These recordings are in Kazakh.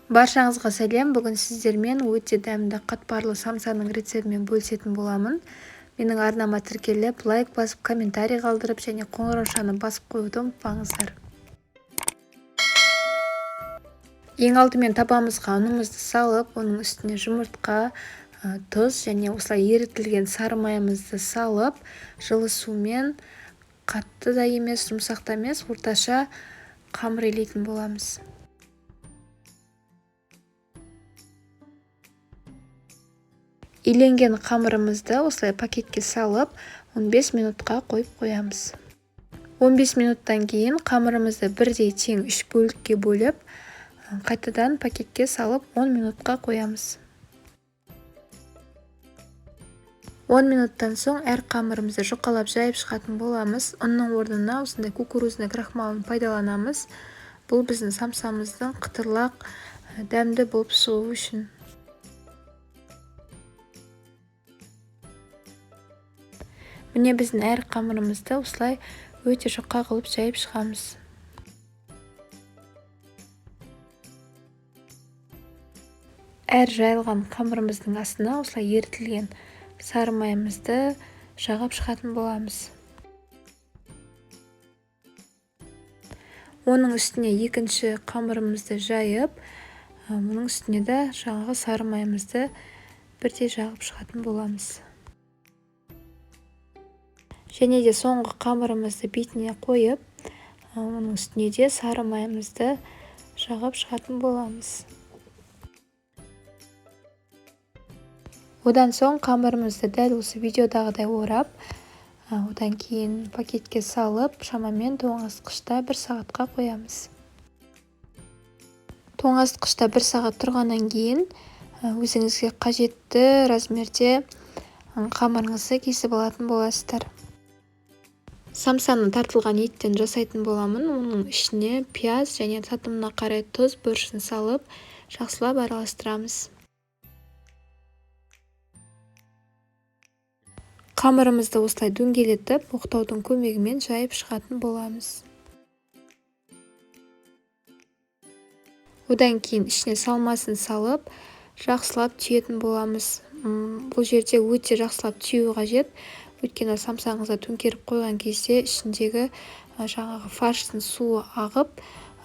Баршаңызға сәлем. Бүгін сіздермен өте дәмді қатпарлы самсаның рецептімен бөлісетін боламын. Менің арнама тіркеліп, лайк басып, комментарий қалдырып және қоңыраушаны басып қоюды ұмытпаңыздар. Ең алдымен табамызға ұнымызды салып, оның үстіне жұмыртқа, тұз және осылай ерітілген сары майымызды салып, жылы сумен қатты да емес, жұмсақ та емес, орташа қамыр илейтін боламыз. Иленген қамырымызды осылай пакетке салып 15 минутқа қойып қоямыз. 15 минуттан кейін қамырымызды бірдей тең 3 бөлікке бөліп, қайтадан пакетке салып 10 минутқа қоямыз. 10 минуттан соң әр қамырымызды жұқалап жайып шығатын боламыз. Ұнның орнына осындай кукурузный крахмалын пайдаланамыз. Бұл біздің самсамыздың қытырлақ, дәмді болып шығуы үшін. Міне біздің әр қамырымызды осылай өте жұқа қылып жайып шығамыз. Әр жайылған қамырымыздың астына осылай ерітілген сары майымызды жағып шығатын боламыз. Оның үстіне екінші қамырымызды жайып, оның үстіне де жаңағы сары майымызды бірдей жағып шығатын боламыз. Және де соңғы қамырымызды бетіне қойып, оның үстіне де сары майымызды жағып шығатын боламыз. Одан соң қамырымызды дәл осы видеодағыдай орап, одан кейін пакетке салып, шамамен тоңазытқышта 1 сағатқа қоямыз. Тоңазытқышта 1 сағат тұрғаннан кейін өзіңізге қажетті размерде қамырыңызды кесіп алатын боласыздар. Самсаны тартылған еттен жасайтын боламын. Оның ішіне пияз және татымына қарай тұз, бұрышын салып, жақсылап араластырамыз. Қамырымызды осылай дөңгелетіп, оқтаудың көмегімен жайып шығатын боламыз. Одан кейін ішіне салмасын салып, жақсылап түйетін боламыз. Бұл жерде өте жақсылап түйу қажет. Өйткені самсаңызды төңкеріп қойған кезде ішіндегі жаңағы фарштың суы ағып,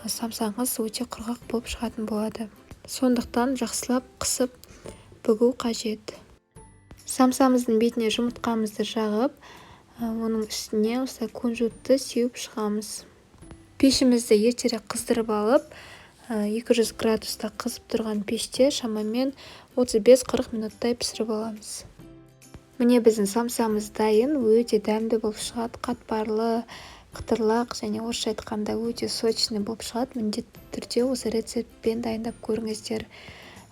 самсаңыз өте құрғақ болып шығатын болады. Сондықтан жақсылап қысып бүгу қажет. Самсамыздың бетіне жұмыртқамызды жағып, оның үстіне осылай кунжутты сеуіп шығамыз. Пешімізді ертерек қыздырып алып, 200 градуста қызып тұрған пеште шамамен 35-40 минуттай пісіріп аламыз. Міне біздің самсамыз дайын, өте дәмді болып шығады, қатпарлы, қытырлақ және орысша айтқанда өте сочный болып шығады. Міндетті түрде осы рецептпен дайындап көріңіздер.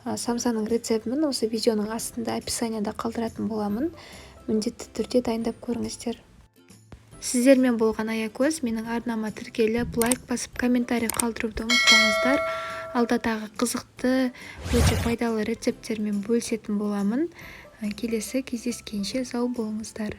Самсаның рецептін осы видеоның астында описанияда қалдыратын боламын. Міндетті түрде дайындап көріңіздер. Сіздермен болған Аякөз, менің арнама тіркеліп, лайк басып, комментарий қалдыруды ұмытпаңыздар. Алдағы қызықты, өте пайдалы рецепттермен бөлісетін боламын. Келесі кездескенше сау болыңыздар.